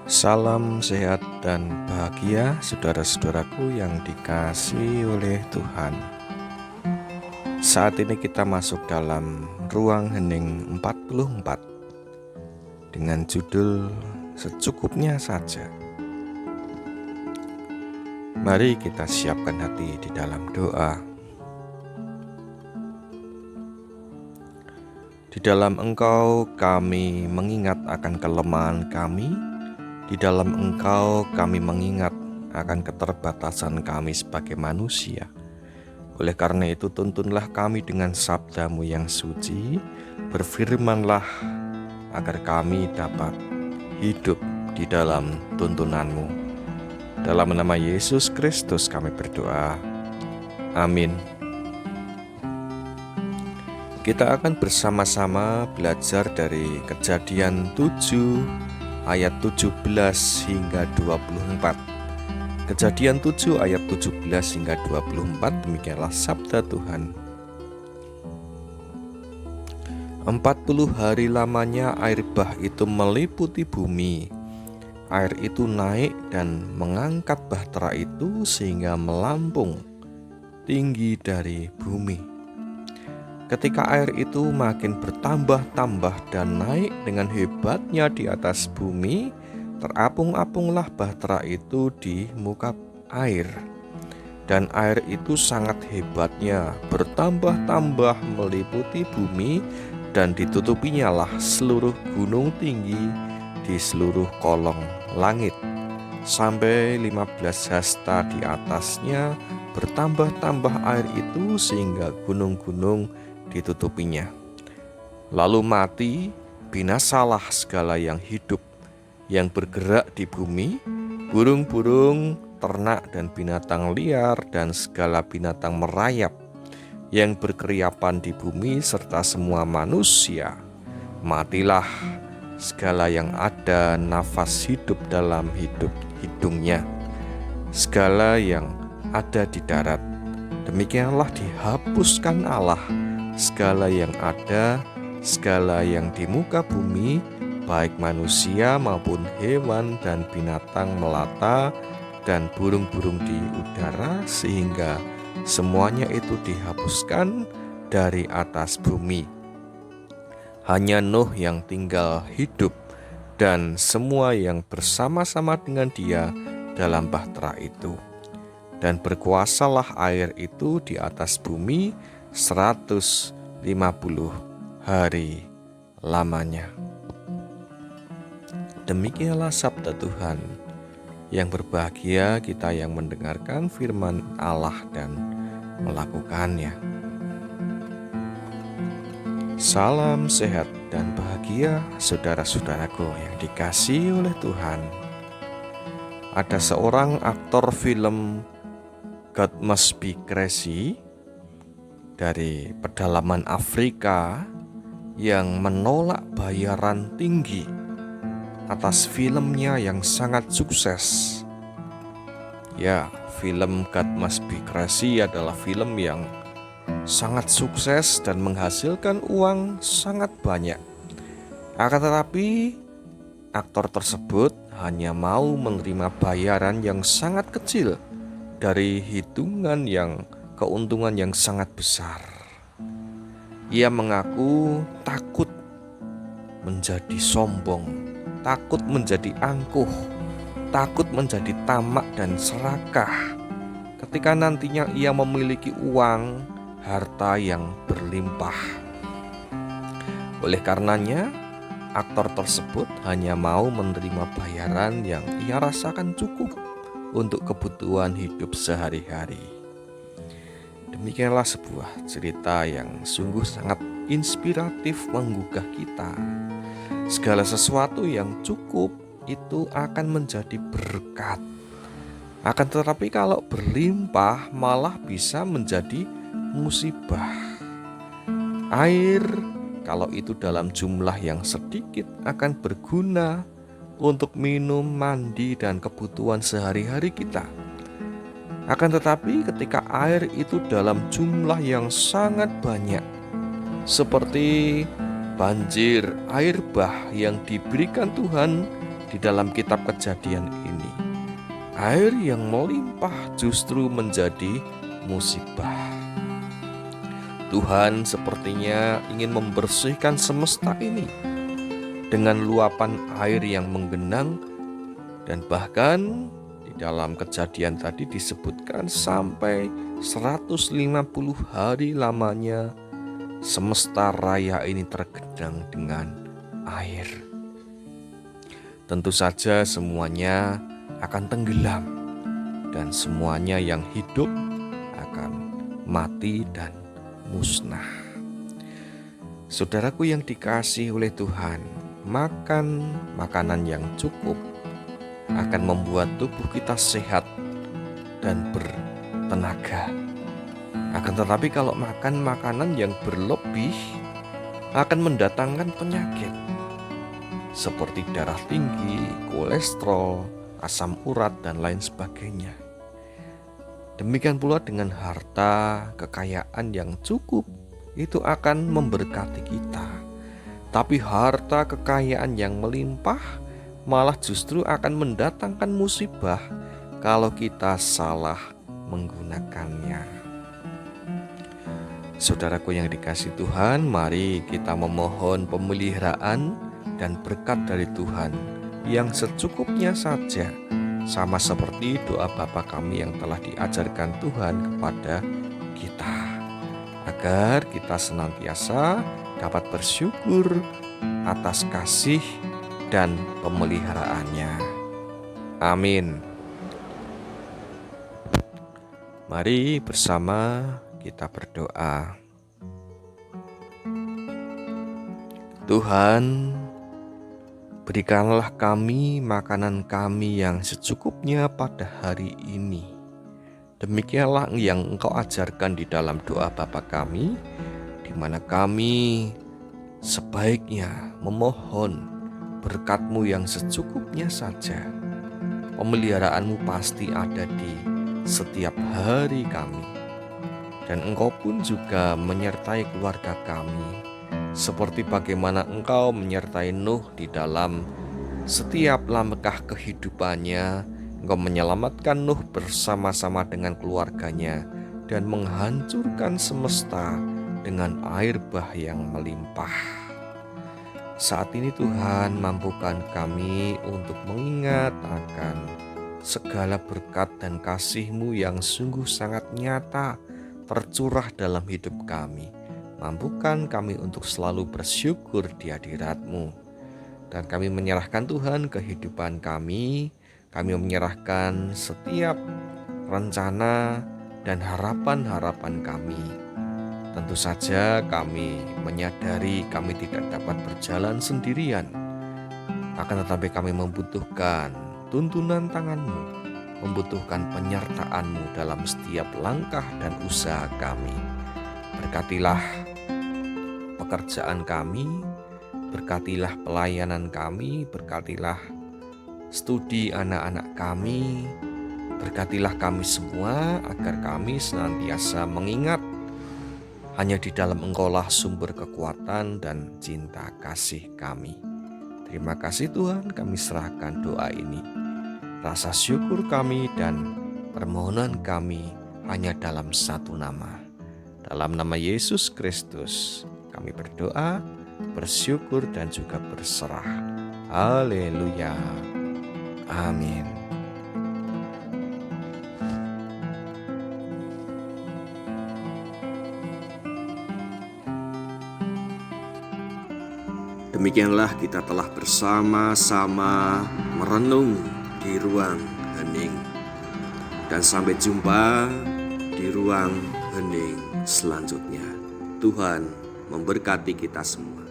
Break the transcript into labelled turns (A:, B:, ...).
A: Salam sehat dan bahagia saudara-saudaraku yang dikasihi oleh Tuhan. Saat ini kita masuk dalam ruang hening 44 dengan judul Secukupnya Saja. Mari kita siapkan hati di dalam doa. Di dalam Engkau kami mengingat akan kelemahan kami. Di dalam Engkau kami mengingat akan keterbatasan kami sebagai manusia. Oleh karena itu tuntunlah kami dengan sabda-Mu yang suci. Berfirmanlah agar kami dapat hidup di dalam tuntunan-Mu. Dalam nama Yesus Kristus kami berdoa. Amin. Kita akan bersama-sama belajar dari Kejadian 7 ayat 17 hingga 24. Kejadian 7 ayat 17 hingga 24, demikianlah sabda Tuhan. 40 hari lamanya air bah itu meliputi bumi. Air itu naik dan mengangkat bahtera itu sehingga melampung tinggi dari bumi. Ketika air itu makin bertambah-tambah dan naik dengan hebatnya di atas bumi, terapung-apunglah bahtera itu di muka air. Dan air itu sangat hebatnya bertambah-tambah meliputi bumi, dan ditutupinya lah seluruh gunung tinggi di seluruh kolong langit. Sampai 15 hasta di atasnya bertambah-tambah air itu sehingga gunung-gunung ditutupinya. Lalu mati, binasalah segala yang hidup, yang bergerak di bumi, burung-burung, ternak dan binatang liar, dan segala binatang merayap, yang berkeriapan di bumi, serta semua manusia. Matilah segala yang ada nafas hidup dalam hidungnya, segala yang ada di darat. Demikianlah dihapuskan Allah segala yang ada, segala yang di muka bumi, baik manusia maupun hewan dan binatang melata dan burung-burung di udara, sehingga semuanya itu dihapuskan dari atas bumi. Hanya Nuh yang tinggal hidup dan semua yang bersama-sama dengan dia dalam bahtera itu. Dan berkuasalah air itu di atas bumi 150 hari lamanya. Demikianlah sabda Tuhan. Yang berbahagia kita yang mendengarkan firman Allah dan melakukannya. Salam sehat dan bahagia saudara-saudaraku yang dikasihi oleh Tuhan. Ada seorang aktor film God Must Be Crazy dari pedalaman Afrika yang menolak bayaran tinggi atas filmnya yang sangat sukses. Ya, film God Must Be Crazy adalah film yang sangat sukses dan menghasilkan uang sangat banyak. Akan tetapi, aktor tersebut hanya mau menerima bayaran yang sangat kecil dari keuntungan yang sangat besar. Ia mengaku takut menjadi sombong, takut menjadi angkuh, takut menjadi tamak dan serakah ketika nantinya ia memiliki uang, harta yang berlimpah. Oleh karenanya, aktor tersebut hanya mau menerima bayaran yang ia rasakan cukup untuk kebutuhan hidup sehari-hari. Demikianlah sebuah cerita yang sungguh sangat inspiratif menggugah kita. Segala sesuatu yang cukup itu akan menjadi berkat. Akan tetapi kalau berlimpah malah bisa menjadi musibah. Air kalau itu dalam jumlah yang sedikit akan berguna untuk minum, mandi, dan kebutuhan sehari-hari kita. Akan tetapi ketika air itu dalam jumlah yang sangat banyak, seperti banjir air bah yang diberikan Tuhan di dalam kitab Kejadian ini, air yang melimpah justru menjadi musibah. Tuhan sepertinya ingin membersihkan semesta ini dengan luapan air yang menggenang, dan bahkan di dalam Kejadian tadi disebutkan sampai 150 hari lamanya semesta raya ini tergenang dengan air. Tentu saja semuanya akan tenggelam dan semuanya yang hidup akan mati dan musnah. Saudaraku yang dikasihi oleh Tuhan, makan makanan yang cukup akan membuat tubuh kita sehat dan bertenaga. Akan tetapi kalau makan makanan yang berlebih akan mendatangkan penyakit seperti darah tinggi, kolesterol, asam urat, dan lain sebagainya. Demikian pula dengan harta, kekayaan yang cukup itu akan memberkati kita. Tapi harta kekayaan yang melimpah malah justru akan mendatangkan musibah kalau kita salah menggunakannya. Saudaraku yang dikasihi Tuhan, mari kita memohon pemeliharaan dan berkat dari Tuhan yang secukupnya saja, sama seperti doa Bapa kami yang telah diajarkan Tuhan kepada kita, agar kita senantiasa dapat bersyukur atas kasih dan pemeliharaannya. Amin. Mari bersama kita berdoa. Tuhan, berikanlah kami makanan kami yang secukupnya pada hari ini. Demikianlah yang Engkau ajarkan di dalam doa Bapa kami, di mana kami sebaiknya memohon berkat-Mu yang secukupnya saja. Pemeliharaanmu pasti ada di setiap hari kami, dan Engkau pun juga menyertai keluarga kami, seperti bagaimana Engkau menyertai Nuh di dalam setiap langkah kehidupannya. Engkau menyelamatkan Nuh bersama-sama dengan keluarganya dan menghancurkan semesta dengan air bah yang melimpah. Saat ini Tuhan, mampukan kami untuk mengingat akan segala berkat dan kasih-Mu yang sungguh sangat nyata tercurah dalam hidup kami. Mampukan kami untuk selalu bersyukur di hadirat-Mu. Dan kami menyerahkan Tuhan kehidupan kami. Kami menyerahkan setiap rencana dan harapan-harapan kami. Tentu saja kami menyadari kami tidak dapat berjalan sendirian. Akan tetapi kami membutuhkan tuntunan tangan-Mu, membutuhkan penyertaan-Mu dalam setiap langkah dan usaha kami. Berkatilah pekerjaan kami, berkatilah pelayanan kami, berkatilah studi anak-anak kami, berkatilah kami semua agar kami senantiasa mengingat hanya di dalam Engkaulah sumber kekuatan dan cinta kasih kami. Terima kasih Tuhan, kami serahkan doa ini. Rasa syukur kami dan permohonan kami hanya dalam satu nama. Dalam nama Yesus Kristus kami berdoa, bersyukur dan juga berserah. Haleluya. Amin. Demikianlah kita telah bersama-sama merenung di ruang hening. Dan sampai jumpa di ruang hening selanjutnya. Tuhan memberkati kita semua.